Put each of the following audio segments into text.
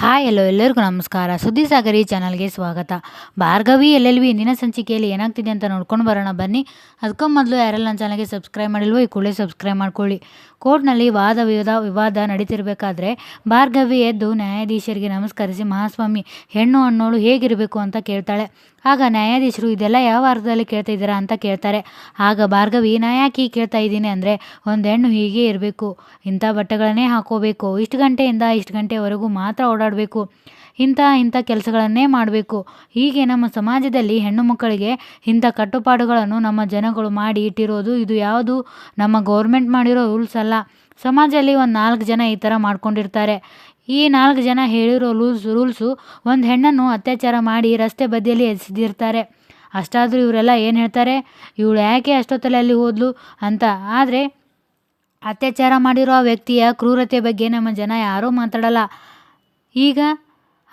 Hi ಎಲ್ಲರಿಗೂ ನಮಸ್ಕಾರ. ಸುದ್ದಿ ಸಾಗರಿ ಚಾನಲ್ಗೆ ಸ್ವಾಗತ. ಭಾರ್ಗವಿ LLB ಇಂದಿನ ಸಂಚಿಕೆಯಲ್ಲಿ ಏನಾಗ್ತಿದೆ ಅಂತ ನೋಡ್ಕೊಂಡು ಬರೋಣ ಬನ್ನಿ. ಅದಕ್ಕೂ ಮೊದಲು ಯಾರೆಲ್ಲ ನನ್ನ ಚಾನಲ್ಗೆ ಸಬ್ಸ್ಕ್ರೈಬ್ ಮಾಡಿಲ್ವೋ ಈ ಕೂಡಲೇ ಸಬ್ಸ್ಕ್ರೈಬ್ ಮಾಡ್ಕೊಳ್ಳಿ. ಕೋರ್ಟ್ನಲ್ಲಿ ವಿವಾದ ನಡೀತಿರ್ಬೇಕಾದ್ರೆ ಭಾರ್ಗವಿ ಎದ್ದು ನ್ಯಾಯಾಧೀಶರಿಗೆ ನಮಸ್ಕರಿಸಿ ಮಹಾಸ್ವಾಮಿ, ಹೆಣ್ಣು ಅನ್ನೋಳು ಹೇಗಿರಬೇಕು ಅಂತ ಕೇಳ್ತಾಳೆ. ಆಗ ನ್ಯಾಯಾಧೀಶರು ಇದೆಲ್ಲ ಯಾವ ಅರ್ಥದಲ್ಲಿ ಕೇಳ್ತಾ ಇದ್ದೀರಾ ಅಂತ ಕೇಳ್ತಾರೆ. ಆಗ ಭಾರ್ಗವಿ, ನಾ ಯಾಕೆ ಕೇಳ್ತಾ ಇದ್ದೀನಿ ಅಂದರೆ, ಒಂದು ಹೆಣ್ಣು ಹೀಗೆ ಇರಬೇಕು, ಇಂಥ ಬಟ್ಟೆಗಳನ್ನೇ ಹಾಕೋಬೇಕು, ಇಷ್ಟು ಗಂಟೆಯಿಂದ ಇಷ್ಟು ಗಂಟೆವರೆಗೂ ಮಾತ್ರ ಓಡಾಡಬೇಕು, ಇಂಥ ಕೆಲಸಗಳನ್ನೇ ಮಾಡಬೇಕು. ಹೀಗೆ ನಮ್ಮ ಸಮಾಜದಲ್ಲಿ ಹೆಣ್ಣು ಮಕ್ಕಳಿಗೆ ಇಂಥ ಕಟ್ಟುಪಾಡುಗಳನ್ನು ನಮ್ಮ ಜನಗಳು ಮಾಡಿ ಇಟ್ಟಿರೋದು. ಇದು ಯಾವುದು ನಮ್ಮ ಗೌರ್ಮೆಂಟ್ ಮಾಡಿರೋ ರೂಲ್ಸ್ ಅಲ್ಲ. ಸಮಾಜದಲ್ಲಿ ಒಂದು 4 ಜನ ಈ ಥರ ಮಾಡ್ಕೊಂಡಿರ್ತಾರೆ. ಈ 4 ಜನ ಹೇಳಿರೋ ರೂಲ್ಸು ಒಂದು ಹೆಣ್ಣನ್ನು ಅತ್ಯಾಚಾರ ಮಾಡಿ ರಸ್ತೆ ಬದಿಯಲ್ಲಿ ಎಸೆದಿರ್ತಾರೆ. ಅಷ್ಟಾದರೂ ಇವರೆಲ್ಲ ಏನು ಹೇಳ್ತಾರೆ, ಇವಳು ಯಾಕೆ ಅಷ್ಟೊತ್ತಲ್ಲಿ ಅಲ್ಲಿ ಹೋದ್ಲು ಅಂತ. ಆದರೆ ಅತ್ಯಾಚಾರ ಮಾಡಿರೋ ಆ ವ್ಯಕ್ತಿಯ ಕ್ರೂರತೆ ಬಗ್ಗೆ ನಮ್ಮ ಜನ ಯಾರೂ ಮಾತಾಡಲ್ಲ. ಈಗ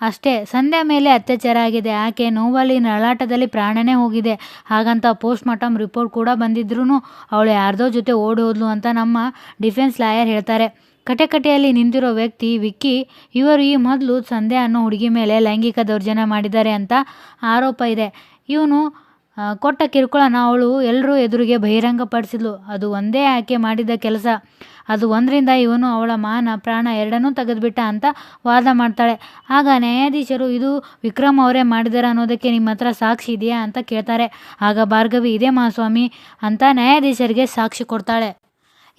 ಅಷ್ಟೇ, ಸಂಧ್ಯಾ ಮೇಲೆ ಅತ್ಯಾಚಾರ ಆಗಿದೆ, ಆಕೆ ನೋವಲ್ಲಿ ನರಳಾಟದಲ್ಲಿ ಪ್ರಾಣನೇ ಹೋಗಿದೆ. ಹಾಗಂತ ಪೋಸ್ಟ್ಮಾರ್ಟಮ್ ರಿಪೋರ್ಟ್ ಕೂಡ ಬಂದಿದ್ರೂ ಅವಳು ಯಾರ್ದೋ ಜೊತೆ ಓಡಿ ಹೋದ್ಲು ಅಂತ ನಮ್ಮ ಡಿಫೆನ್ಸ್ ಲಾಯರ್ ಹೇಳ್ತಾರೆ. ಕಟೆಕಟೆಯಲ್ಲಿ ನಿಂತಿರೋ ವ್ಯಕ್ತಿ ವಿಕ್ಕಿ. ಇವರು ಈ ಮೊದಲು ಸಂಧ್ಯಾ ಅನ್ನೋ ಹುಡುಗಿ ಮೇಲೆ ಲೈಂಗಿಕ ದೌರ್ಜನ್ಯ ಮಾಡಿದ್ದಾರೆ ಅಂತ ಆರೋಪ ಇದೆ. ಇವನು ಕೊಟ್ಟ ಕಿರುಕುಳನ ಅವಳು ಎಲ್ಲರೂ ಎದುರಿಗೆ ಬಹಿರಂಗಪಡಿಸಿದ್ಲು. ಅದು ಒಂದೇ ಆಕೆ ಮಾಡಿದ ಕೆಲಸ. ಅದು ಒಂದರಿಂದ ಇವನು ಅವಳ ಮಾನ ಪ್ರಾಣ ಎರಡನ್ನೂ ತೆಗೆದುಬಿಟ್ಟ ಅಂತ ವಾದ ಮಾಡ್ತಾಳೆ. ಆಗ ನ್ಯಾಯಾಧೀಶರು, ಇದು ವಿಕ್ರಮ್ ಅವರೇ ಮಾಡಿದಾರೆ ಅನ್ನೋದಕ್ಕೆ ನಿಮ್ಮ ಹತ್ರ ಸಾಕ್ಷಿ ಇದೆಯಾ ಅಂತ ಕೇಳ್ತಾರೆ. ಆಗ ಭಾರ್ಗವಿ, ಇದೆ ಮಹಾಸ್ವಾಮಿ ಅಂತ ನ್ಯಾಯಾಧೀಶರಿಗೆ ಸಾಕ್ಷಿ ಕೊಡ್ತಾಳೆ.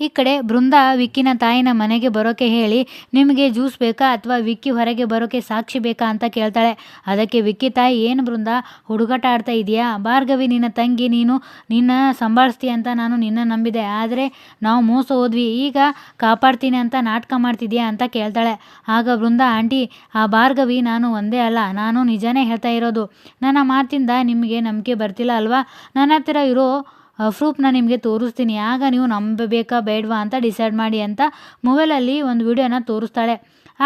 ಈ ಕಡೆ ಬೃಂದಾ ವಿಕ್ಕಿನ ತಾಯಿನ ಮನೆಗೆ ಬರೋಕೆ ಹೇಳಿ, ನಿಮಗೆ ಜ್ಯೂಸ್ ಬೇಕಾ ಅಥವಾ ವಿಕ್ಕಿ ಹೊರಗೆ ಬರೋಕೆ ಸಾಕ್ಷಿ ಬೇಕಾ ಅಂತ ಕೇಳ್ತಾಳೆ. ಅದಕ್ಕೆ ವಿಕ್ಕಿ ತಾಯಿ, ಏನು ಬೃಂದಾ ಹುಡುಗಾಟ ಆಡ್ತಾ ಇದೆಯಾ? ಭಾರ್ಗವಿ ನಿನ್ನ ತಂಗಿ, ನೀನು ನಿನ್ನ ಸಂಭಾಳಿಸ್ತೀಯ ಅಂತ ನಾನು ನಿನ್ನ ನಂಬಿದೆ, ಆದರೆ ನಾವು ಮೋಸ ಹೋದ್ವಿ, ಈಗ ಕಾಪಾಡ್ತೀನಿ ಅಂತ ನಾಟಕ ಮಾಡ್ತಿದ್ಯಾ ಅಂತ ಕೇಳ್ತಾಳೆ. ಆಗ ಬೃಂದಾ, ಆಂಟಿ, ಆ ಭಾರ್ಗವಿ ನಾನು ಒಂದೇ ಅಲ್ಲ, ನಾನು ನಿಜಾನೇ ಹೇಳ್ತಾ ಇರೋದು. ನನ್ನ ಮಾತಿಂದ ನಿಮಗೆ ನಂಬಿಕೆ ಬರ್ತಿಲ್ಲ ಅಲ್ವಾ? ನನ್ನ ಹತ್ತಿರ ಇರೋ ಪ್ರೂಫ್ನ ನಿಮಗೆ ತೋರಿಸ್ತೀನಿ, ಆಗ ನೀವು ನಂಬಬೇಕಾ ಬೇಡವಾ ಅಂತ ಡಿಸೈಡ್ ಮಾಡಿ ಅಂತ ಮೊಬೈಲಲ್ಲಿ ಒಂದು ವಿಡಿಯೋನ ತೋರಿಸ್ತಾಳೆ.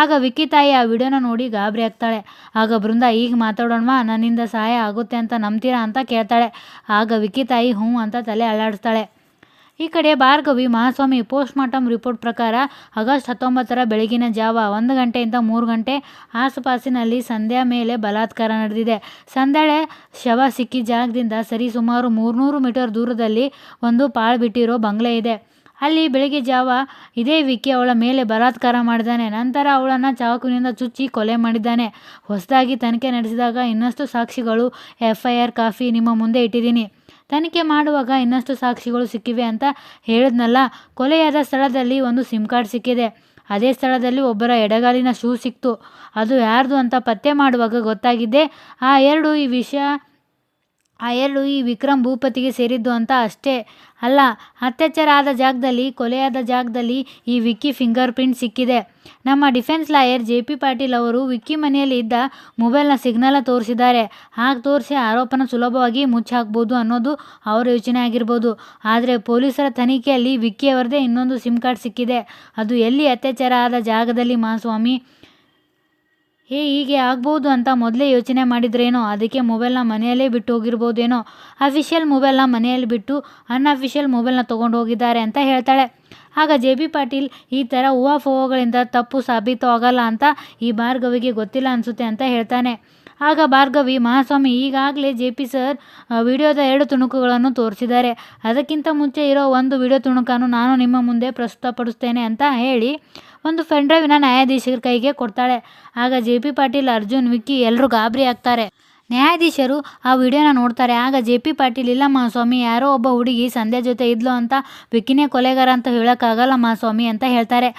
ಆಗ ವಿಕ್ಕಿ ತಾಯಿ ಆ ವಿಡಿಯೋನ ನೋಡಿ ಗಾಬರಿ ಆಗ್ತಾಳೆ. ಆಗ ಬೃಂದಾ, ಈಗ ಮಾತಾಡೋಣವಾ, ನನ್ನಿಂದ ಸಹಾಯ ಆಗುತ್ತೆ ಅಂತ ನಂಬ್ತೀರಾ ಅಂತ ಕೇಳ್ತಾಳೆ. ಆಗ ವಿಕ್ಕಿ ತಾಯಿ ಹ್ಞೂ ಅಂತ ತಲೆ ಅಲ್ಲಾಡಿಸ್ತಾಳೆ. ಈ ಕಡೆ ಭಾರ್ಗವಿ, ಮಹಾಸ್ವಾಮಿ, ಪೋಸ್ಟ್ಮಾರ್ಟಮ್ ರಿಪೋರ್ಟ್ ಪ್ರಕಾರ ಆಗಸ್ಟ್ 19ರ ಬೆಳಗಿನ ಜಾವ 1 ಗಂಟೆಯಿಂದ 3 ಗಂಟೆ ಆಸುಪಾಸಿನಲ್ಲಿ ಸಂಧ್ಯಾ ಮೇಲೆ ಬಲಾತ್ಕಾರ ನಡೆದಿದೆ. ಸಂಧ್ಯಾಳೆ ಶವ ಸಿಕ್ಕಿದ ಜಾಗದಿಂದ ಸರಿ ಸುಮಾರು 300 ಮೀಟರ್ ದೂರದಲ್ಲಿ ಒಂದು ಪಾಳು ಬಿಟ್ಟಿರೋ ಬಂಗ್ಲೆ ಇದೆ. ಅಲ್ಲಿ ಬೆಳಗ್ಗೆ ಜಾವ ಇದೇ ವಿಕ್ಕಿ ಅವಳ ಮೇಲೆ ಬಲಾತ್ಕಾರ ಮಾಡಿದ್ದಾನೆ. ನಂತರ ಅವಳನ್ನು ಚಾಕುವಿನಿಂದ ಚುಚ್ಚಿ ಕೊಲೆ ಮಾಡಿದ್ದಾನೆ. ಹೊಸದಾಗಿ ತನಿಖೆ ನಡೆಸಿದಾಗ ಇನ್ನಷ್ಟು ಸಾಕ್ಷಿಗಳು, FIR ಕಾಪಿ ನಿಮ್ಮ ಮುಂದೆ ಇಟ್ಟಿದ್ದೀನಿ. ತನಿಖೆ ಮಾಡುವಾಗ ಇನ್ನಷ್ಟು ಸಾಕ್ಷಿಗಳು ಸಿಕ್ಕಿವೆ ಅಂತ ಹೇಳಿದ್ನಲ್ಲ. ಕೊಲೆಯಾದ ಸ್ಥಳದಲ್ಲಿ ಒಂದು ಸಿಮ್ ಕಾರ್ಡ್ ಸಿಕ್ಕಿದೆ. ಅದೇ ಸ್ಥಳದಲ್ಲಿ ಒಬ್ಬರ ಎಡಗಾಲಿನ ಶೂ ಸಿಕ್ತು. ಅದು ಯಾರ್ದು ಅಂತ ಪತ್ತೆ ಮಾಡುವಾಗ ಗೊತ್ತಾಗಿದ್ದೆ ಆ ಎರಡು ಈ ವಿಕ್ರಮ್ ಭೂಪತಿಗೆ ಸೇರಿದ್ದು ಅಂತ. ಅಷ್ಟೇ ಅಲ್ಲ, ಅತ್ಯಾಚಾರ ಆದ ಜಾಗದಲ್ಲಿ, ಕೊಲೆಯಾದ ಜಾಗದಲ್ಲಿ ಈ ವಿಕ್ಕಿ ಫಿಂಗರ್ ಪ್ರಿಂಟ್ ಸಿಕ್ಕಿದೆ. ನಮ್ಮ ಡಿಫೆನ್ಸ್ ಲಾಯರ್ JP ಪಾಟೀಲ್ ಅವರು ವಿಕ್ಕಿ ಮನೆಯಲ್ಲಿ ಇದ್ದ ಮೊಬೈಲ್ನ ಸಿಗ್ನಲ್ ತೋರಿಸಿದ್ದಾರೆ. ಹಾಗೆ ತೋರಿಸಿ ಆರೋಪನ ಸುಲಭವಾಗಿ ಮುಚ್ಚಾಕ್ಬೋದು ಅನ್ನೋದು ಅವರ ಯೋಚನೆ ಆಗಿರ್ಬೋದು. ಆದರೆ ಪೊಲೀಸರ ತನಿಖೆಯಲ್ಲಿ ವಿಕ್ಕಿ ಅವರದೇ ಇನ್ನೊಂದು ಸಿಮ್ ಕಾರ್ಡ್ ಸಿಕ್ಕಿದೆ. ಅದು ಎಲ್ಲಿ? ಅತ್ಯಾಚಾರ ಆದ ಜಾಗದಲ್ಲಿ ಮಹಾಸ್ವಾಮಿ. ಹೀಗೆ ಆಗ್ಬೋದು ಅಂತ ಮೊದಲೇ ಯೋಚನೆ ಮಾಡಿದ್ರೇನೋ, ಅದಕ್ಕೆ ಮೊಬೈಲ್ನ ಮನೆಯಲ್ಲೇ ಬಿಟ್ಟು ಹೋಗಿರ್ಬೋದೇನೋ. ಅಫಿಷಿಯಲ್ ಮೊಬೈಲ್ನ ಮನೆಯಲ್ಲಿ ಬಿಟ್ಟು ಅನ್ಅಫಿಷಿಯಲ್ ಮೊಬೈಲ್ನ ತೊಗೊಂಡು ಹೋಗಿದ್ದಾರೆ ಅಂತ ಹೇಳ್ತಾಳೆ. ಆಗ JP ಪಾಟೀಲ್, ಈ ಥರ ಊಹಾಪೋಹಗಳಿಂದ ತಪ್ಪು ಸಾಬೀತು ಆಗಲ್ಲ ಅಂತ ಈ ಭಾರ್ಗವಿಗೆ ಗೊತ್ತಿಲ್ಲ ಅನಿಸುತ್ತೆ ಅಂತ ಹೇಳ್ತಾನೆ. ಆಗ ಭಾರ್ಗವಿ, ಮಹಾಸ್ವಾಮಿ, ಈಗಾಗಲೇ JP ಸರ್ ವಿಡಿಯೋದ 2 ತುಣುಕುಗಳನ್ನು ತೋರಿಸಿದ್ದಾರೆ. ಅದಕ್ಕಿಂತ ಮುಂಚೆ ಇರೋ ಒಂದು ವಿಡಿಯೋ ತುಣುಕನ್ನು ನಾನು ನಿಮ್ಮ ಮುಂದೆ ಪ್ರಸ್ತುತಪಡಿಸ್ತೇನೆ ಅಂತ ಹೇಳಿ ಒಂದು ಪೆನ್ಡ್ರೈವ್ನ ನ್ಯಾಯಾಧೀಶರ ಕೈಗೆ ಕೊಡ್ತಾಳೆ. ಆಗ JP ಪಾಟೀಲ್, ಅರ್ಜುನ್, ವಿಕ್ಕಿ ಎಲ್ಲರೂ ಗಾಬರಿ ಆಗ್ತಾರೆ. ನ್ಯಾಯಾಧೀಶರು ಆ ವಿಡಿಯೋನ ನೋಡ್ತಾರೆ. ಆಗ JP ಪಾಟೀಲ್, ಇಲ್ಲ ಮಹಾಸ್ವಾಮಿ, ಯಾರೋ ಒಬ್ಬ ಹುಡುಗಿ ಸಂಧ್ಯಾ ಜೊತೆ ಇದ್ಲು ಅಂತ ವಿಕ್ಕಿನೇ ಕೊಲೆಗಾರ ಅಂತ ಹೇಳೋಕ್ಕಾಗಲ್ಲ ಮಹಾಸ್ವಾಮಿ ಅಂತ ಹೇಳ್ತಾರೆ.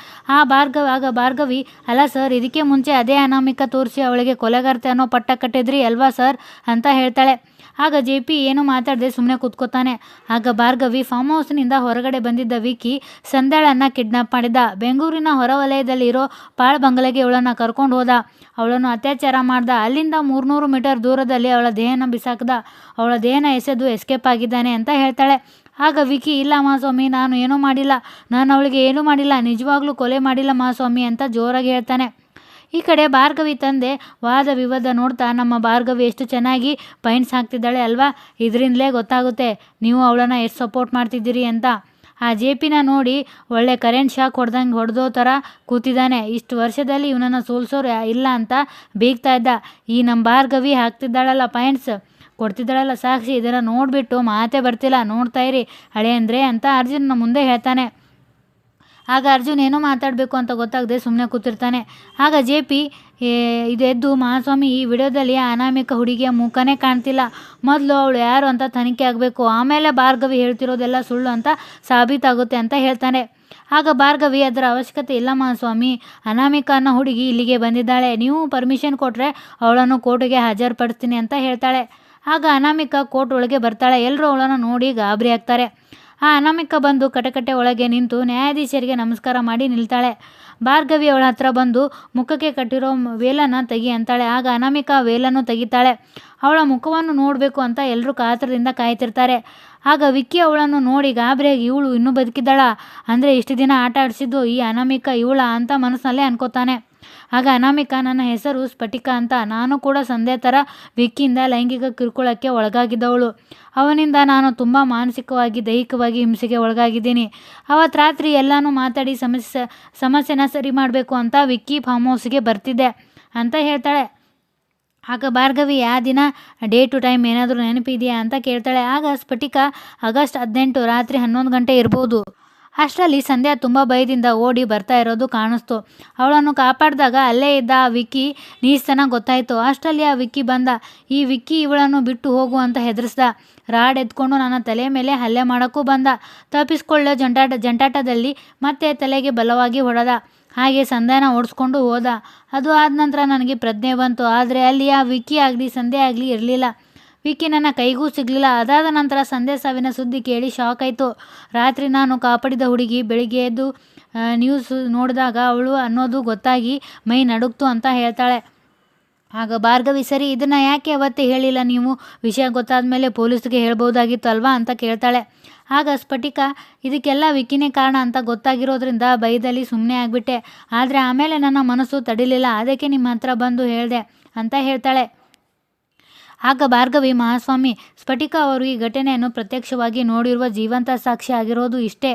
ಆಗ ಭಾರ್ಗವಿ, ಅಲ್ಲ ಸರ್, ಇದಕ್ಕೆ ಮುಂಚೆ ಅದೇ ಅನಾಮಿಕ ತೋರಿಸಿ ಅವಳಿಗೆ ಕೊಲೆಗಾರ್ತೆ ಅನ್ನೋ ಪಟ್ಟ ಕಟ್ಟಿದ್ರಿ ಅಲ್ವಾ ಸರ್ ಅಂತ ಹೇಳ್ತಾಳೆ. ಆಗ JP ಏನು ಮಾತಾಡದೆ ಸುಮ್ಮನೆ ಕೂತ್ಕೋತಾನೆ. ಆಗ ಭಾರ್ಗವಿ, ಫಾರ್ಮ್ ಹೌಸ್ನಿಂದ ಹೊರಗಡೆ ಬಂದಿದ್ದ ವಿಕ್ಕಿ ಸಂಧ್ಯಾಳನ್ನು ಕಿಡ್ನಾಪ್ ಮಾಡಿದ್ದ. ಬೆಂಗಳೂರಿನ ಹೊರವಲಯದಲ್ಲಿ ಇರೋ ಪಾಳ್ ಬಂಗಲೆಗೆ ಅವಳನ್ನು ಕರ್ಕೊಂಡು ಹೋದ. ಅವಳನ್ನು ಅತ್ಯಾಚಾರ ಮಾಡ್ದ. ಅಲ್ಲಿಂದ 300 ಮೀಟರ್ ದೂರದಲ್ಲಿ ಅವಳ ದೇಹನ ಬಿಸಾಕ್ದ. ಅವಳ ದೇಹನ ಎಸೆದು ಎಸ್ಕೇಪ್ ಆಗಿದ್ದಾನೆ ಅಂತ ಹೇಳ್ತಾಳೆ. ಆಗ ವಿಕ್ಕಿ, ಇಲ್ಲ ಮಹಾಸ್ವಾಮಿ, ನಾನು ಏನೂ ಮಾಡಿಲ್ಲ, ನಾನು ಅವಳಿಗೆ ಏನೂ ಮಾಡಿಲ್ಲ, ನಿಜವಾಗ್ಲೂ ಕೊಲೆ ಮಾಡಿಲ್ಲ ಮಹಾಸ್ವಾಮಿ ಅಂತ ಜೋರಾಗಿ ಹೇಳ್ತಾನೆ. ಈ ಕಡೆ ಭಾರ್ಗವಿ ತಂದೆ ವಾದ ವಿವಾದ ನೋಡ್ತಾ, ನಮ್ಮ ಭಾರ್ಗವಿ ಎಷ್ಟು ಚೆನ್ನಾಗಿ ಪೈಂಟ್ಸ್ ಹಾಕ್ತಿದ್ದಾಳೆ ಅಲ್ವಾ, ಇದರಿಂದಲೇ ಗೊತ್ತಾಗುತ್ತೆ ನೀವು ಅವಳನ್ನು ಎಷ್ಟು ಸಪೋರ್ಟ್ ಮಾಡ್ತಿದ್ದೀರಿ ಅಂತ. ಆ ಜೆ ಪಿನ ನೋಡಿ ಒಳ್ಳೆ ಕರೆಂಟ್ ಶಾಕ್ ಹೊಡೆದಂಗೆ ಹೊಡೆದೋ ಥರ ಕೂತಿದ್ದಾನೆ. ಇಷ್ಟು ವರ್ಷದಲ್ಲಿ ಇವನನ್ನು ಸೋಲ್ಸೋರು ಇಲ್ಲ ಅಂತ ಬೀಗ್ತಾ ಇದ್ದ. ಈ ನಮ್ಮ ಭಾರ್ಗವಿ ಹಾಕ್ತಿದ್ದಾಳಲ್ಲ ಪಾಯಿಂಟ್ಸ್, ಕೊಡ್ತಿದ್ದಾಳಲ್ಲ ಸಾಕ್ಷಿ, ಇದನ್ನು ನೋಡಿಬಿಟ್ಟು ಮಾತೇ ಬರ್ತಿಲ್ಲ. ನೋಡ್ತಾ ಇರಿ ಹಳೆ ಅಂದರೆ ಅಂತ ಅರ್ಜುನ ಮುಂದೆ ಹೇಳ್ತಾನೆ. ಆಗ ಅರ್ಜುನ್ ಏನೋ ಮಾತಾಡಬೇಕು ಅಂತ ಗೊತ್ತಾಗದೆ ಸುಮ್ಮನೆ ಕೂತಿರ್ತಾನೆ. ಆಗ ಜೆ ಪಿ ಇದೆದ್ದು, ಮಹಾಸ್ವಾಮಿ ಈ ವಿಡಿಯೋದಲ್ಲಿ ಅನಾಮಿಕ ಹುಡುಗಿಯ ಮುಖನೇ ಕಾಣ್ತಿಲ್ಲ, ಮೊದಲು ಅವಳು ಯಾರು ಅಂತ ತನಿಖೆ ಆಗಬೇಕು, ಆಮೇಲೆ ಭಾರ್ಗವಿ ಹೇಳ್ತಿರೋದೆಲ್ಲ ಸುಳ್ಳು ಅಂತ ಸಾಬೀತಾಗುತ್ತೆ ಅಂತ ಹೇಳ್ತಾನೆ. ಆಗ ಭಾರ್ಗವಿ ಅದರ ಅವಶ್ಯಕತೆ ಇಲ್ಲ ಮಹಾಸ್ವಾಮಿ, ಅನಾಮಿಕಾ ಅನ್ನೋ ಹುಡುಗಿ ಇಲ್ಲಿಗೆ ಬಂದಿದ್ದಾಳೆ, ನೀವು ಪರ್ಮಿಷನ್ ಕೊಟ್ಟರೆ ಅವಳನ್ನು ಕೋರ್ಟಿಗೆ ಹಾಜರುಪಡಿಸ್ತೀನಿ ಅಂತ ಹೇಳ್ತಾಳೆ. ಆಗ ಅನಾಮಿಕಾ ಕೋರ್ಟ್ ಒಳಗೆ ಬರ್ತಾಳೆ. ಎಲ್ಲರೂ ಅವಳನ್ನು ನೋಡಿ ಗಾಬರಿ ಆಗ್ತಾರೆ. ಆ ಅನಾಮಿಕಾ ಬಂದು ಕಟಕಟೆ ಒಳಗೆ ನಿಂತು ನ್ಯಾಯಾಧೀಶರಿಗೆ ನಮಸ್ಕಾರ ಮಾಡಿ ನಿಲ್ತಾಳೆ. ಭಾರ್ಗವಿ ಅವಳ ಹತ್ರ ಬಂದು ಮುಖಕ್ಕೆ ಕಟ್ಟಿರೋ ವೇಲನ್ನು ತೆಗಿ ಅಂತಾಳೆ. ಆಗ ಅನಾಮಿಕಾ ವೇಲನ್ನು ತೆಗಿತಾಳೆ. ಅವಳ ಮುಖವನ್ನು ನೋಡಬೇಕು ಅಂತ ಎಲ್ಲರೂ ಕಾತರದಿಂದ ಕಾಯ್ತಿರ್ತಾರೆ. ಆಗ ವಿಕ್ಕಿ ಅವಳನ್ನು ನೋಡಿ ಗಾಬರಿಯಾಗಿ, ಇವಳು ಇನ್ನೂ ಬದುಕಿದ್ದಾಳ ಅಂದರೆ ಇಷ್ಟು ದಿನ ಆಟ ಆಡಿಸಿದ್ದು ಈ ಅನಾಮಿಕಾ ಇವಳ ಅಂತ ಮನಸ್ಸಿನಲ್ಲೇ ಅನ್ಕೋತಾನೆ. ಆಗ ಅನಾಮಿಕಾ, ನನ್ನ ಹೆಸರು ಸ್ಫಟಿಕಾ ಅಂತ, ನಾನು ಕೂಡ ಸಂಧ್ಯಾ ಥರ ವಿಕ್ಕಿಯಿಂದ ಲೈಂಗಿಕ ಕಿರುಕುಳಕ್ಕೆ ಒಳಗಾಗಿದ್ದವಳು. ಅವನಿಂದ ನಾನು ತುಂಬ ಮಾನಸಿಕವಾಗಿ ದೈಹಿಕವಾಗಿ ಹಿಂಸೆಗೆ ಒಳಗಾಗಿದ್ದೀನಿ. ಅವತ್ತು ರಾತ್ರಿ ಎಲ್ಲನೂ ಮಾತಾಡಿ ಸಮಸ್ಯೆನ ಸರಿ ಮಾಡಬೇಕು ಅಂತ ವಿಕ್ಕಿ ಫಾರ್ಮ್ ಹೌಸ್ಗೆ ಬರ್ತಿದ್ದೆ ಅಂತ ಹೇಳ್ತಾಳೆ. ಆಗ ಭಾರ್ಗವಿ ಆ ದಿನ ಡೇ ಟು ಟೈಮ್ ಏನಾದರೂ ನೆನಪಿದೆಯಾ ಅಂತ ಕೇಳ್ತಾಳೆ. ಆಗ ಸ್ಫಟಿಕಾ, ಆಗಸ್ಟ್ 18 ರಾತ್ರಿ 11 ಗಂಟೆ ಇರ್ಬೋದು. ಅಷ್ಟರಲ್ಲಿ ಸಂಧ್ಯಾ ತುಂಬ ಭಯದಿಂದ ಓಡಿ ಬರ್ತಾ ಇರೋದು ಕಾಣಿಸ್ತು. ಅವಳನ್ನು ಕಾಪಾಡಿದಾಗ ಅಲ್ಲೇ ಇದ್ದ ಆ ವಿಕ್ಕಿ ನೀಸ್ತನ ಗೊತ್ತಾಯಿತು. ಅಷ್ಟರಲ್ಲಿ ಆ ವಿಕ್ಕಿ ಬಂದ. ಈ ವಿಕ್ಕಿ ಇವಳನ್ನು ಬಿಟ್ಟು ಹೋಗು ಅಂತ ಹೆದರಿಸ್ದ. ರಾಡ್ ಎತ್ಕೊಂಡು ನನ್ನ ತಲೆ ಮೇಲೆ ಹಲ್ಲೆ ಮಾಡೋಕ್ಕೂ ಬಂದ. ತಪ್ಪಿಸ್ಕೊಳ್ಳೋ ಜಂಟಾಟದಲ್ಲಿ ಮತ್ತೆ ತಲೆಗೆ ಬಲವಾಗಿ ಹೊಡೆದ. ಹಾಗೆ ಸಂಧ್ಯಾನ ಓಡಿಸ್ಕೊಂಡು ಹೋದ. ಅದು ಆದ ನಂತರ ನನಗೆ ಪ್ರಜ್ಞೆ ಬಂತು. ಆದರೆ ಅಲ್ಲಿ ಆ ವಿಕ್ಕಿ ಆಗಲಿ ಸಂಧ್ಯಾ ಆಗಲಿ ಇರಲಿಲ್ಲ. ವಿಕ್ಕಿ ನನ್ನ ಕೈಗೂ ಸಿಗಲಿಲ್ಲ. ಅದಾದ ನಂತರ ಸಂಧ್ಯಾ ಸಾವಿನ ಸುದ್ದಿ ಕೇಳಿ ಶಾಕ್ ಆಯಿತು. ರಾತ್ರಿ ನಾನು ಕಾಪಾಡಿದ ಹುಡುಗಿ ಬೆಳಿಗ್ಗೆ ಎದ್ದು ನ್ಯೂಸ್ ನೋಡಿದಾಗ ಅವಳು ಅನ್ನೋದು ಗೊತ್ತಾಗಿ ಮೈ ನಡುಗ್ತು ಅಂತ ಹೇಳ್ತಾಳೆ. ಆಗ ಭಾರ್ಗವಿ, ಸರಿ ಇದನ್ನು ಯಾಕೆ ಅವತ್ತೇ ಹೇಳಿಲ್ಲ ನೀವು, ವಿಷಯ ಗೊತ್ತಾದ ಮೇಲೆ ಪೊಲೀಸ್ಗೆ ಹೇಳ್ಬೋದಾಗಿತ್ತು ಅಲ್ವಾ ಅಂತ ಕೇಳ್ತಾಳೆ. ಆಗ ಸ್ಫಟಿಕಾ, ಇದಕ್ಕೆಲ್ಲ ವಿಕ್ಕಿನೇ ಕಾರಣ ಅಂತ ಗೊತ್ತಾಗಿರೋದ್ರಿಂದ ಭಯದಲ್ಲಿ ಸುಮ್ಮನೆ ಆಗಿಬಿಟ್ಟೆ. ಆದರೆ ಆಮೇಲೆ ನನ್ನ ಮನಸ್ಸು ತಡಿಲಿಲ್ಲ, ಅದಕ್ಕೆ ನಿಮ್ಮ ಹತ್ರ ಬಂದು ಹೇಳಿದೆ ಅಂತ ಹೇಳ್ತಾಳೆ. ಆಗ ಭಾರ್ಗವಿ, ಮಹಾಸ್ವಾಮಿ, ಸ್ಫಟಿಕಾ ಅವರು ಈ ಘಟನೆಯನ್ನು ಪ್ರತ್ಯಕ್ಷವಾಗಿ ನೋಡಿರುವ ಜೀವಂತ ಸಾಕ್ಷಿ ಆಗಿರೋದು ಇಷ್ಟೇ.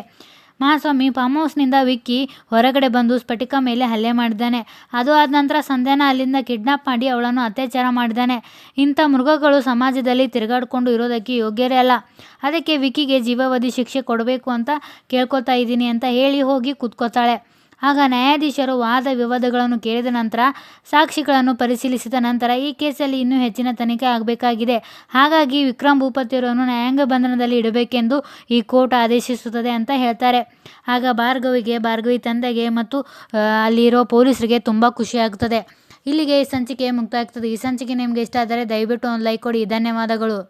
ಮಹಾಸ್ವಾಮಿ, ಫಾರ್ಮ್ ಹೌಸ್ನಿಂದ ವಿಕ್ಕಿ ಹೊರಗಡೆ ಬಂದು ಸ್ಫಟಿಕಾ ಮೇಲೆ ಹಲ್ಲೆ ಮಾಡಿದ್ದಾನೆ. ಅದು ಆದ ನಂತರ ಸಂಧ್ಯಾನ ಅಲ್ಲಿಂದ ಕಿಡ್ನಾಪ್ ಮಾಡಿ ಅವಳನ್ನು ಅತ್ಯಾಚಾರ ಮಾಡಿದ್ದಾನೆ. ಇಂಥ ಮೃಗಗಳು ಸಮಾಜದಲ್ಲಿ ತಿರುಗಾಡ್ಕೊಂಡು ಇರೋದಕ್ಕೆ ಯೋಗ್ಯರೇ ಅಲ್ಲ. ಅದಕ್ಕೆ ವಿಕ್ಕಿಗೆ ಜೀವಾವಧಿ ಶಿಕ್ಷೆ ಕೊಡಬೇಕು ಅಂತ ಕೇಳ್ಕೊತಾ ಇದ್ದೀನಿ ಅಂತ ಹೇಳಿ ಹೋಗಿ ಕೂತ್ಕೋತಾಳೆ. ಆಗ ನ್ಯಾಯಾಧೀಶರು ವಾದ ವಿವಾದಗಳನ್ನು ಕೇಳಿದ ನಂತರ ಸಾಕ್ಷಿಗಳನ್ನು ಪರಿಶೀಲಿಸಿದ ನಂತರ ಈ ಕೇಸಲ್ಲಿ ಇನ್ನೂ ಹೆಚ್ಚಿನ ತನಿಖೆ ಆಗಬೇಕಾಗಿದೆ. ಹಾಗಾಗಿ ವಿಕ್ರಮ್ ಭೂಪತಿಯವರನ್ನು ನ್ಯಾಯಾಂಗ ಬಂಧನದಲ್ಲಿ ಇಡಬೇಕೆಂದು ಈ ಕೋರ್ಟ್ ಆದೇಶಿಸುತ್ತದೆ ಅಂತ ಹೇಳ್ತಾರೆ. ಆಗ ಭಾರ್ಗವಿ ತಂದೆಗೆ ಮತ್ತು ಅಲ್ಲಿರೋ ಪೊಲೀಸರಿಗೆ ತುಂಬ ಖುಷಿಯಾಗುತ್ತದೆ. ಇಲ್ಲಿಗೆ ಈ ಸಂಚಿಕೆ ಮುಕ್ತಾಯ ಆಗ್ತದೆ. ಈ ಸಂಚಿಕೆ ನಿಮಗೆ ಇಷ್ಟ ಆದರೆ ದಯವಿಟ್ಟು ಒಂದು ಲೈಕ್ ಕೊಡಿ. ಧನ್ಯವಾದಗಳು.